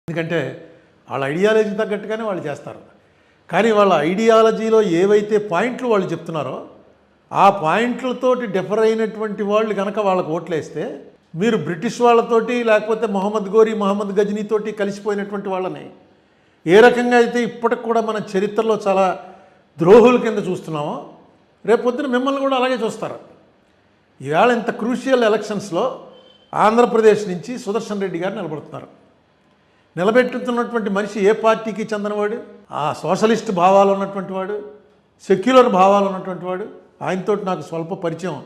ఎందుకంటే వాళ్ళ ఐడియాలజీ తగ్గట్టుగానే వాళ్ళు చేస్తారు. కానీ వాళ్ళ ఐడియాలజీలో ఏవైతే పాయింట్లు వాళ్ళు చెప్తున్నారో ఆ పాయింట్లతోటి డిఫర్ అయినటువంటి వాళ్ళు కనుక వాళ్ళకు ఓట్లేస్తే మీరు బ్రిటిష్ వాళ్ళతోటి లేకపోతే మొహమ్మద్ గోరీ మొహమ్మద్ గజనీతోటి కలిసిపోయినటువంటి వాళ్ళని ఏ రకంగా అయితే ఇప్పటికి కూడా మన చరిత్రలో చాలా ద్రోహుల కింద చూస్తున్నామో రేపొద్దున మిమ్మల్ని కూడా అలాగే చూస్తారు. ఈవేళ ఇంత క్రూషియల్ ఎలక్షన్స్లో ఆంధ్రప్రదేశ్ నుంచి సుదర్శన్ రెడ్డి గారు నిలబడుతున్నారు. నిలబెట్టుతున్నటువంటి మనిషి ఏ పార్టీకి చెందినవాడు? ఆ సోషలిస్ట్ భావాలు ఉన్నటువంటి వాడు, సెక్యులర్ భావాలు ఉన్నటువంటి వాడు. ఆయనతో నాకు స్వల్ప పరిచయం.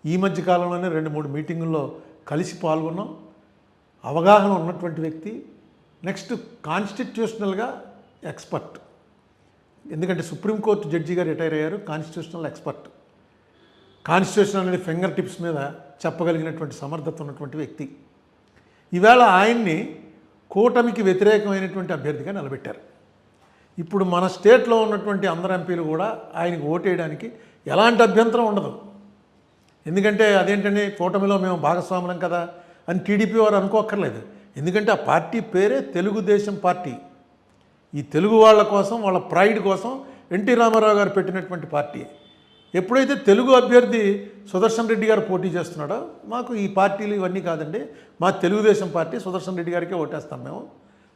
ఈ మధ్య కాలంలోనే 2-3 మీటింగుల్లో కలిసి పాల్గొన్నాం. అవగాహన ఉన్నటువంటి వ్యక్తి. నెక్స్ట్ కాన్స్టిట్యూషనల్గా ఎక్స్పర్ట్. ఎందుకంటే సుప్రీంకోర్టు జడ్జి గారు రిటైర్ అయ్యారు. Constitutional expert. కాన్స్టిట్యూషన్ అనేది ఫింగర్ టిప్స్ మీద చెప్పగలిగినటువంటి సమర్థత ఉన్నటువంటి వ్యక్తి. ఈవేళ ఆయన్ని కూటమికి వ్యతిరేకమైనటువంటి అభ్యర్థిగా నిలబెట్టారు. ఇప్పుడు మన స్టేట్లో ఉన్నటువంటి అందరు ఎంపీలు కూడా ఆయనకు ఓటేయడానికి ఎలాంటి అభ్యంతరం ఉండదు. ఎందుకంటే అదేంటంటే కూటమిలో మేము భాగస్వాములం కదా అని టీడీపీ వారు అనుకోక్కర్లేదు. ఎందుకంటే ఆ పార్టీ పేరే తెలుగుదేశం పార్టీ. ఈ తెలుగు వాళ్ళ కోసం, వాళ్ళ ప్రైడ్ కోసం ఎన్టీ రామారావు గారు పెట్టినటువంటి పార్టీ. ఎప్పుడైతే తెలుగు అభ్యర్థి సుదర్శన్ రెడ్డి గారు పోటీ చేస్తున్నాడో మాకు ఈ పార్టీలు ఇవన్నీ కాదండి, మా తెలుగుదేశం పార్టీ సుదర్శన్ రెడ్డి గారికే ఓటేస్తాం మేము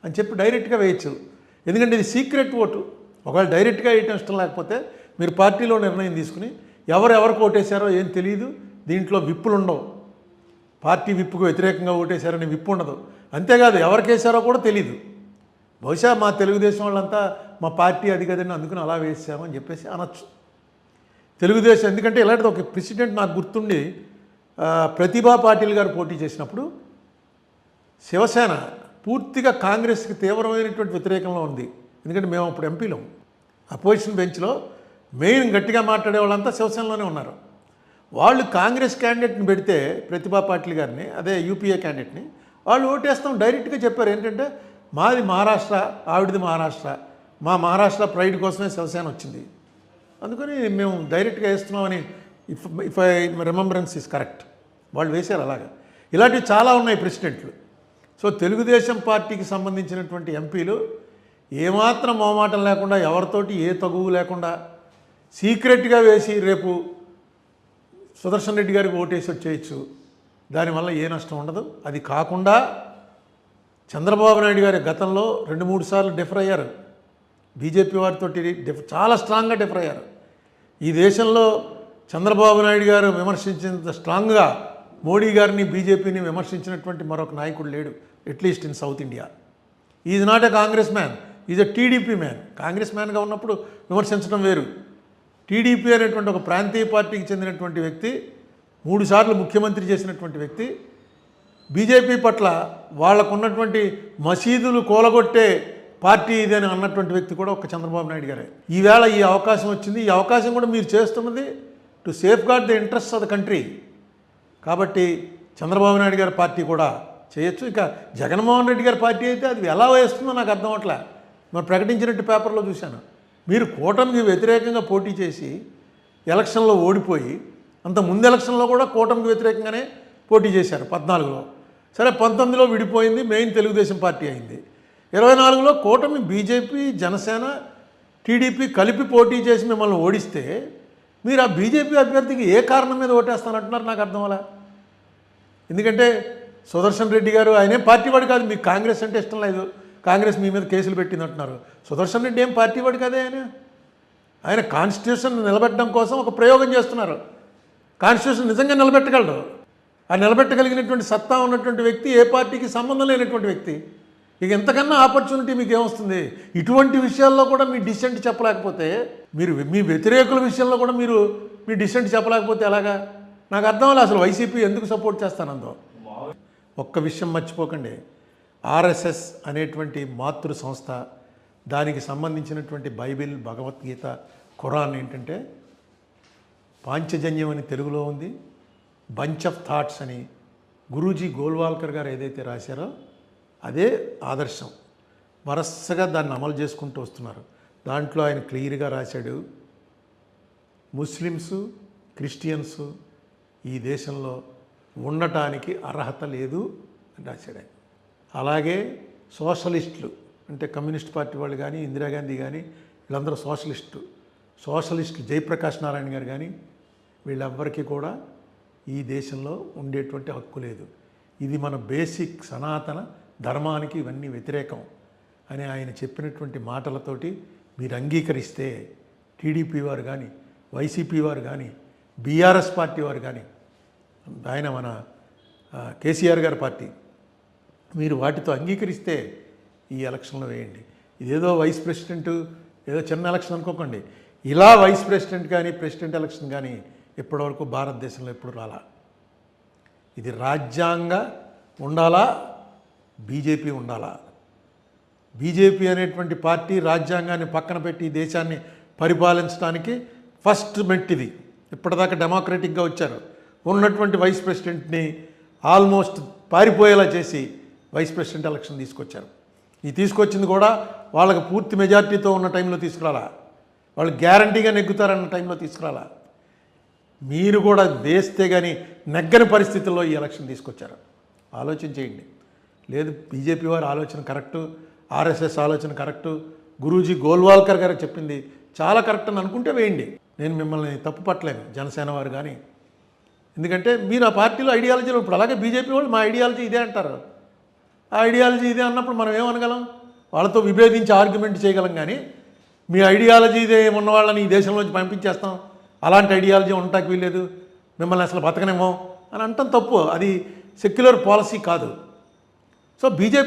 అని చెప్పి డైరెక్ట్గా వేయచ్చు. ఎందుకంటే ఇది సీక్రెట్ ఓటు. ఒకవేళ డైరెక్ట్గా వేయటం ఇష్టం లేకపోతే మీరు పార్టీలో నిర్ణయం తీసుకుని ఎవరెవరికి ఓటేశారో ఏం తెలియదు. దీంట్లో విప్పులు ఉండవు. పార్టీ విప్పుకు వ్యతిరేకంగా ఓటేశారని విప్పు ఉండదు. అంతేకాదు ఎవరికేసారో కూడా తెలియదు. బహుశా మా తెలుగుదేశం వాళ్ళంతా మా పార్టీ అది కదండి అందుకుని అలా వేసామని చెప్పేసి అనొచ్చు. తెలుగుదేశం ఎందుకంటే ఇలాంటిది ఒక ప్రెసిడెంట్ నాకు గుర్తుండి ప్రతిభా పాటిల్ గారు పోటీ చేసినప్పుడు శివసేన పూర్తిగా కాంగ్రెస్కి తీవ్రమైనటువంటి వ్యతిరేకంలో ఉంది. ఎందుకంటే మేము అప్పుడు ఎంపీలం. అపోజిషన్ బెంచ్లో మెయిన్ గట్టిగా మాట్లాడే వాళ్ళంతా శివసేనలోనే ఉన్నారు. వాళ్ళు కాంగ్రెస్ క్యాండిడేట్ని పెడితే ప్రతిభా పాటిల్ గారిని, అదే యూపీఏ క్యాండిడేట్ని, వాళ్ళు ఓటేస్తాం డైరెక్ట్గా చెప్పారు. ఏంటంటే మాది మహారాష్ట్ర, ఆవిడది మహారాష్ట్ర, మా మహారాష్ట్ర ప్రైడ్ కోసమే శివసేన వచ్చింది, అందుకని మేము డైరెక్ట్గా వేస్తున్నామని if I remembrance is correct వాళ్ళు వేశారు. అలాగా ఇలాంటివి చాలా ఉన్నాయి ప్రెసిడెంట్లు. సో తెలుగుదేశం పార్టీకి సంబంధించినటువంటి ఎంపీలు ఏమాత్రం మొహమాటం లేకుండా, ఎవరితోటి ఏ తగువు లేకుండా సీక్రెట్గా వేసి రేపు సుదర్శన్ రెడ్డి గారికి ఓటేసి వచ్చేయచ్చు. దానివల్ల ఏ నష్టం ఉండదు. అది కాకుండా చంద్రబాబు నాయుడు గారి గతంలో 2-3 సార్లు డిఫర్ అయ్యారు. బీజేపీ వారితో చాలా స్ట్రాంగ్గా డిఫర్ అయ్యారు. ఈ దేశంలో చంద్రబాబు నాయుడు గారు విమర్శించినంత స్ట్రాంగ్గా మోడీ గారిని, బీజేపీని విమర్శించినటువంటి మరొక నాయకుడు లేడు, at least in south India. Is not a Congress man, is a TDP man. Congress మ్యాన్గా ఉన్నప్పుడు విమర్శించడం వేరు. టీడీపీ అనేటువంటి ఒక ప్రాంతీయ పార్టీకి చెందినటువంటి వ్యక్తి, 3 సార్లు ముఖ్యమంత్రి చేసినటువంటి వ్యక్తి, బీజేపీ పట్ల వాళ్ళకున్నటువంటి మసీదులు కూలగొట్టే పార్టీ ఇదని అన్నటువంటి వ్యక్తి కూడా ఒక చంద్రబాబు నాయుడు గారే. ఈవేళ ఈ అవకాశం వచ్చింది. ఈ అవకాశం కూడా మీరు చేస్తున్నది to safeguard the interest of the country. కాబట్టి చంద్రబాబు నాయుడు గారి పార్టీ కూడా చేయొచ్చు. ఇక జగన్మోహన్ రెడ్డి గారి పార్టీ అయితే అది ఎలా వేస్తుందో నాకు అర్థం అవట్లే. మరి ప్రకటించినట్టు పేపర్లో చూశాను. మీరు కూటమికి వ్యతిరేకంగా పోటీ చేసి ఎలక్షన్లో ఓడిపోయి, అంత ముందు ఎలక్షన్లో కూడా కూటమికి వ్యతిరేకంగానే పోటీ చేశారు 14లో. సరే 19లో విడిపోయింది, మెయిన్ తెలుగుదేశం పార్టీ అయింది. 24లో కూటమి బీజేపీ, జనసేన, టీడీపీ కలిపి పోటీ చేసి మిమ్మల్ని ఓడిస్తే మీరు ఆ బీజేపీ అభ్యర్థికి ఏ కారణం మీద ఓటేస్తానంటున్నారు నాకు అర్థం అలా. ఎందుకంటే సుదర్శన్ రెడ్డి గారు ఆయనే పార్టీ వాడు కాదు, మీకు కాంగ్రెస్ అంటే ఇష్టం లేదు, కాంగ్రెస్ మీ మీద కేసులు పెట్టింది అంటున్నారు. సుదర్శన్ రెడ్డి ఏం పార్టీ వాడు కాదే. ఆయన కాన్స్టిట్యూషన్ నిలబెట్టడం కోసం ఒక ప్రయోగం చేస్తున్నారు. కాన్స్టిట్యూషన్ నిజంగా నిలబెట్టగలడు. ఆ నిలబెట్టగలిగినటువంటి సత్తా ఉన్నటువంటి వ్యక్తి, ఏ పార్టీకి సంబంధం లేనటువంటి వ్యక్తి. ఇక ఎంతకన్నా ఆపర్చునిటీ మీకు ఏమొస్తుంది? ఇటువంటి విషయాల్లో కూడా మీ డిసెంట్ చెప్పలేకపోతే, మీరు మీ వ్యతిరేకుల విషయంలో కూడా మీరు మీ డిసెంట్ చెప్పలేకపోతే ఎలాగా? నాకు అర్థం లేదు అసలు వైసీపీ ఎందుకు సపోర్ట్ చేస్తానందో. ఒక్క విషయం మర్చిపోకండి, ఆర్ఎస్ఎస్ అనేటువంటి మాతృ సంస్థ, దానికి సంబంధించినటువంటి బైబిల్, భగవద్గీత, ఖురాన్ ఏంటంటే పాంచజన్యం అని తెలుగులో ఉంది, బంచ్ ఆఫ్ థాట్స్ అని గురూజీ గోల్వాల్కర్ గారు ఏదైతే రాశారో అదే ఆదర్శం. వరసగా దాన్ని అమలు చేసుకుంటూ వస్తున్నారు. దాంట్లో ఆయన క్లియర్గా రాశాడు, ముస్లిమ్స్, క్రిస్టియన్స్ ఈ దేశంలో ఉండటానికి అర్హత లేదు అని రాశాడు ఆయన. అలాగే సోషలిస్టులు అంటే కమ్యూనిస్ట్ పార్టీ వాళ్ళు కానీ ఇందిరాగాంధీ కానీ వీళ్ళందరూ సోషలిస్టులు జయప్రకాష్ నారాయణ గారు కానీ వీళ్ళెవ్వరికీ కూడా ఈ దేశంలో ఉండేటువంటి హక్కు లేదు. ఇది మన బేసిక్ సనాతన ధర్మానికి ఇవన్నీ వ్యతిరేకం అని ఆయన చెప్పినటువంటి మాటలతోటి మీరు అంగీకరిస్తే టీడీపీ వారు కానీ వైసీపీ వారు కానీ బీఆర్ఎస్ పార్టీ వారు కానీ ఆయన మన కేసీఆర్ గారి పార్టీ మీరు వాటితో అంగీకరిస్తే ఈ ఎలక్షన్లో వేయండి. ఇదేదో వైస్ ప్రెసిడెంట్ ఏదో చిన్న ఎలక్షన్ అనుకోకండి. ఇలా వైస్ ప్రెసిడెంట్ కానీ ప్రెసిడెంట్ ఎలక్షన్ కానీ ఇప్పటివరకు భారతదేశంలో ఎప్పుడు రాలా. ఇది రాజ్యాంగ ఉండాలా, బీజేపీ ఉండాలా. బీజేపీ అనేటువంటి పార్టీ రాజ్యాంగాన్ని పక్కన పెట్టి ఈ దేశాన్ని పరిపాలించడానికి ఫస్ట్ మెట్టిది. ఇప్పటిదాకా డెమోక్రటిక్గా వచ్చారు. ఉన్నటువంటి వైస్ ప్రెసిడెంట్ని ఆల్మోస్ట్ పారిపోయేలా చేసి వైస్ ప్రెసిడెంట్ ఎలక్షన్ తీసుకొచ్చారు. ఈ తీసుకొచ్చింది కూడా వాళ్ళకి పూర్తి మెజార్టీతో ఉన్న టైంలో తీసుకురాలా, వాళ్ళు గ్యారంటీగా నెగ్గుతారన్న టైంలో తీసుకురాలా. మీరు కూడా వేస్తే కానీ నెగ్గని పరిస్థితుల్లో ఈ ఎలక్షన్ తీసుకొచ్చారు. ఆలోచన చేయండి. లేదు బీజేపీ వారి ఆలోచన కరెక్టు, ఆర్ఎస్ఎస్ ఆలోచన కరెక్టు, గురూజీ గోల్వాల్కర్ గారు చెప్పింది చాలా కరెక్ట్ అని అనుకుంటే వేయండి. నేను మిమ్మల్ని తప్పు పట్టలేను, జనసేన వారు కానీ. ఎందుకంటే మీరు ఆ పార్టీలో ఐడియాలజీలో ఇప్పుడు అలాగే బీజేపీ వాళ్ళు మా ఐడియాలజీ ఇదే అంటారు. ఆ ఐడియాలజీ ఇదే అన్నప్పుడు మనం ఏమనగలం? వాళ్ళతో విభేదించి ఆర్గ్యుమెంట్ చేయగలం. కానీ మీ ఐడియాలజీ ఇదే ఉన్న వాళ్ళని ఈ దేశంలోంచి పంపించేస్తాం, అలాంటి ఐడియాలజీ ఉండటానికి వీల్లేదు, మిమ్మల్ని అసలు బతకనేమో అని అంటాం తప్పు. అది సెక్యులర్ పాలసీ కాదు. So BJP